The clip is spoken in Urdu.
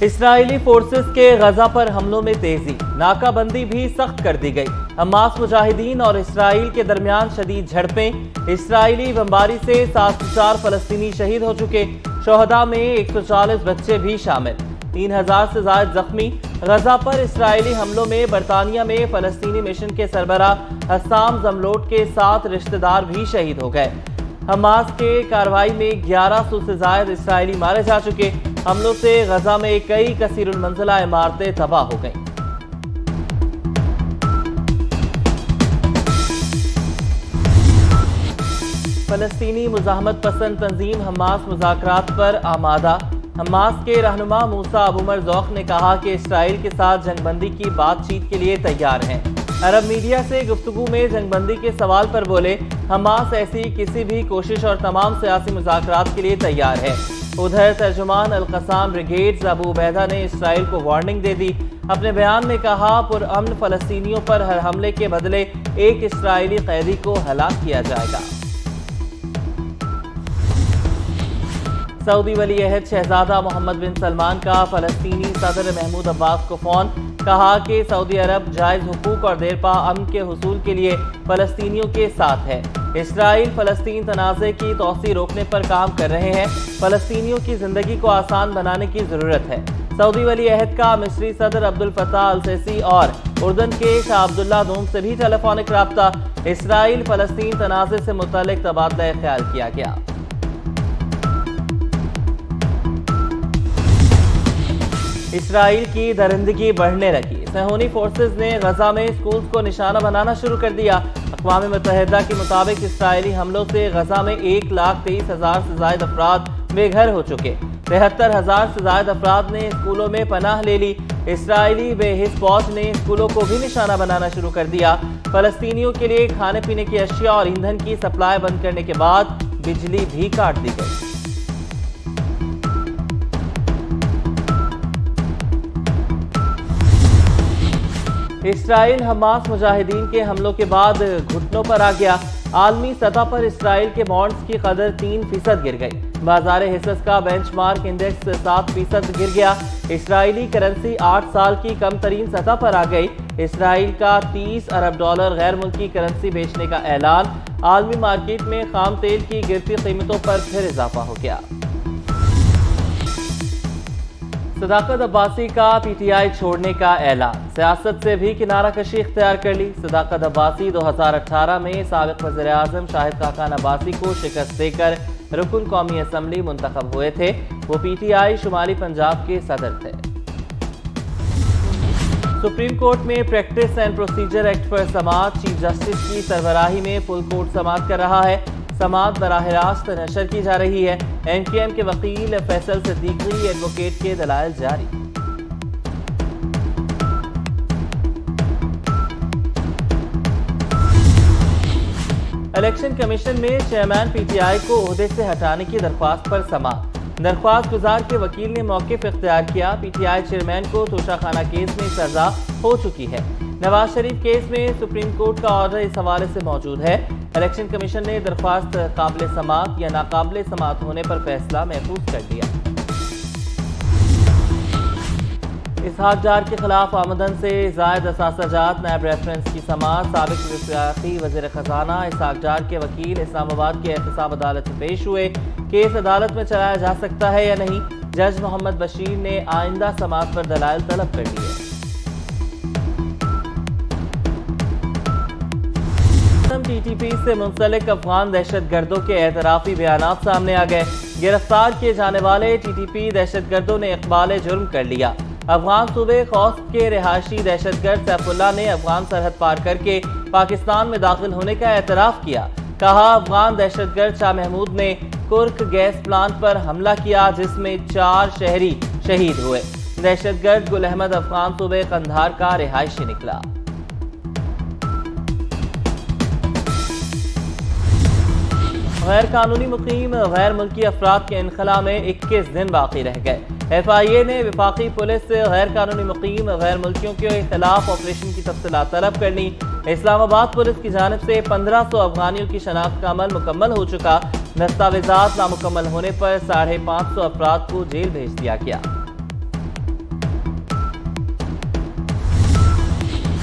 اسرائیلی فورسز کے غزہ پر حملوں میں تیزی، ناکہ بندی بھی سخت کر دی گئی۔ حماس مجاہدین اور اسرائیل کے درمیان شدید جھڑپیں، اسرائیلی بمباری سے 704 فلسطینی شہید ہو چکے، شہداء میں 140 بچے بھی شامل، 3000 سے زائد زخمی۔ غزہ پر اسرائیلی حملوں میں برطانیہ میں فلسطینی مشن کے سربراہ حسام زملوٹ کے 7 رشتہ دار بھی شہید ہو گئے۔ حماس کے کارروائی میں 1100 سے زائد اسرائیلی مارے جا چکے۔ حملوں سے غزہ میں کئی کثیر المنزلہ عمارتیں تباہ ہو گئیں۔ فلسطینی مزاحمت پسند تنظیم حماس مذاکرات پر آمادہ۔ حماس کے رہنما موسیٰ ابو مرزوق نے کہا کہ اسرائیل کے ساتھ جنگ بندی کی بات چیت کے لیے تیار ہیں۔ عرب میڈیا سے گفتگو میں جنگ بندی کے سوال پر بولے، حماس ایسی کسی بھی کوشش اور تمام سیاسی مذاکرات کے لیے تیار ہے۔ ادھر ترجمان القسام بریگیڈز ابو عبیدہ نے اسرائیل کو وارننگ دے دی۔ اپنے بیان میں کہا، پرامن فلسطینیوں پر ہر حملے کے بدلے ایک اسرائیلی قیدی کو ہلاک کیا جائے گا۔ سعودی ولی عہد شہزادہ محمد بن سلمان کا فلسطینی صدر محمود عباس کو فون، کہا کہ سعودی عرب جائز حقوق اور دیرپا امن کے حصول کے لیے فلسطینیوں کے ساتھ ہے۔ اسرائیل فلسطین تنازع کی توسیع روکنے پر کام کر رہے ہیں۔ فلسطینیوں کی زندگی کو آسان بنانے کی ضرورت ہے۔ سعودی ولی عہد کا مصری صدر عبد الفتاح السیسی اور اردن کے شاہ عبداللہ دوم سے بھی ٹیلی فونک رابطہ۔ اسرائیل فلسطین تنازع سے متعلق تبادلہ خیال کیا گیا۔ اسرائیل کی درندگی بڑھنے لگی۔ صہیونی فورسز نے غزہ میں اسکولز کو نشانہ بنانا شروع کر دیا۔ اقوام متحدہ کے مطابق اسرائیلی حملوں سے غزہ میں 1,23,000 سے زائد افراد بے گھر ہو چکے۔ 73,000 سے زائد افراد نے اسکولوں میں پناہ لے لی۔ اسرائیلی بے حس فوج نے اسکولوں کو بھی نشانہ بنانا شروع کر دیا۔ فلسطینیوں کے لیے کھانے پینے کی اشیاء اور ایندھن کی سپلائی بند کرنے کے بعد بجلی بھی کاٹ دی گئی۔ اسرائیل حماس مجاہدین کے حملوں کے بعد گھٹنوں پر آ گیا۔ عالمی سطح پر اسرائیل کے بانڈز کی قدر 3% گر گئی۔ بازار حصص کا بینچ مارک انڈیکس 7% گر گیا۔ اسرائیلی کرنسی 8 سال کی کم ترین سطح پر آ گئی۔ اسرائیل کا $30 ارب غیر ملکی کرنسی بیچنے کا اعلان۔ عالمی مارکیٹ میں خام تیل کی گرتی قیمتوں پر پھر اضافہ ہو گیا۔ صداقت عباسی کا پی ٹی آئی چھوڑنے کا اعلان، سیاست سے بھی کنارہ کشی اختیار کر لی۔ صداقت عباسی 2018 میں سابق وزیر اعظم شاہد خاقان عباسی کو شکست دے کر رکن قومی اسمبلی منتخب ہوئے تھے۔ وہ پی ٹی آئی شمالی پنجاب کے صدر تھے۔ سپریم کورٹ میں پریکٹس اینڈ پروسیجر ایکٹ پر سماعت، چیف جسٹس کی سربراہی میں فل کورٹ سماعت کر رہا ہے۔ سماعت براہ راست نشر کی جا رہی ہے۔ ایم کیو ایم کے وکیل فیصل صدیقی ایڈوکیٹ کے دلائل جاری۔ الیکشن کمیشن میں چیئرمین پی ٹی آئی کو عہدے سے ہٹانے کی درخواست پر سماعت۔ درخواست گزار کے وکیل نے موقف اختیار کیا۔ پی ٹی آئی چیئرمین کو توشہ خانہ کیس میں سزا ہو چکی ہے۔ نواز شریف کیس میں سپریم کورٹ کا آرڈر اس حوالے سے موجود ہے۔ الیکشن کمیشن نے درخواست قابل سماعت یا ناقابل سماعت ہونے پر فیصلہ محفوظ کر دیا۔ اسحاق ڈار کے خلاف آمدن سے زائد اثاثہ جات نائب ریفرنس کی سماعت۔ سابق وفاقی وزیر خزانہ اسحاق ڈار کے وکیل اسلام آباد کے احتساب عدالت میں پیش ہوئے۔ کیس عدالت میں چلایا جا سکتا ہے یا نہیں، جج محمد بشیر نے آئندہ سماعت پر دلائل طلب کر لیے۔ ٹی ٹی پی سے منسلک افغان دہشت گردوں کے اعترافی بیانات سامنے آ گئے۔ گرفتار کیے جانے والے ٹی ٹی پی دہشت گردوں نے اقبال جرم کر لیا۔ افغان صوبے خوست کے رہائشی دہشت گرد سیف اللہ نے افغان سرحد پار کر کے پاکستان میں داخل ہونے کا اعتراف کیا۔ کہا، افغان دہشت گرد شاہ محمود نے کرک گیس پلانٹ پر حملہ کیا جس میں 4 شہری شہید ہوئے۔ دہشت گرد گل احمد افغان صوبے قندھار کا رہائشی نکلا۔ غیر قانونی مقیم غیر ملکی افراد کے انخلاء میں 21 دن باقی رہ گئے۔ ایف آئی اے نے وفاقی پولیس سے غیر قانونی مقیم غیر ملکیوں کے خلاف آپریشن کی تفصیلات طلب کر لی۔ اسلام آباد پولیس کی جانب سے 1500 افغانیوں کی شناخت کا عمل مکمل ہو چکا۔ دستاویزات نامکمل ہونے پر 550 افراد کو جیل بھیج دیا گیا۔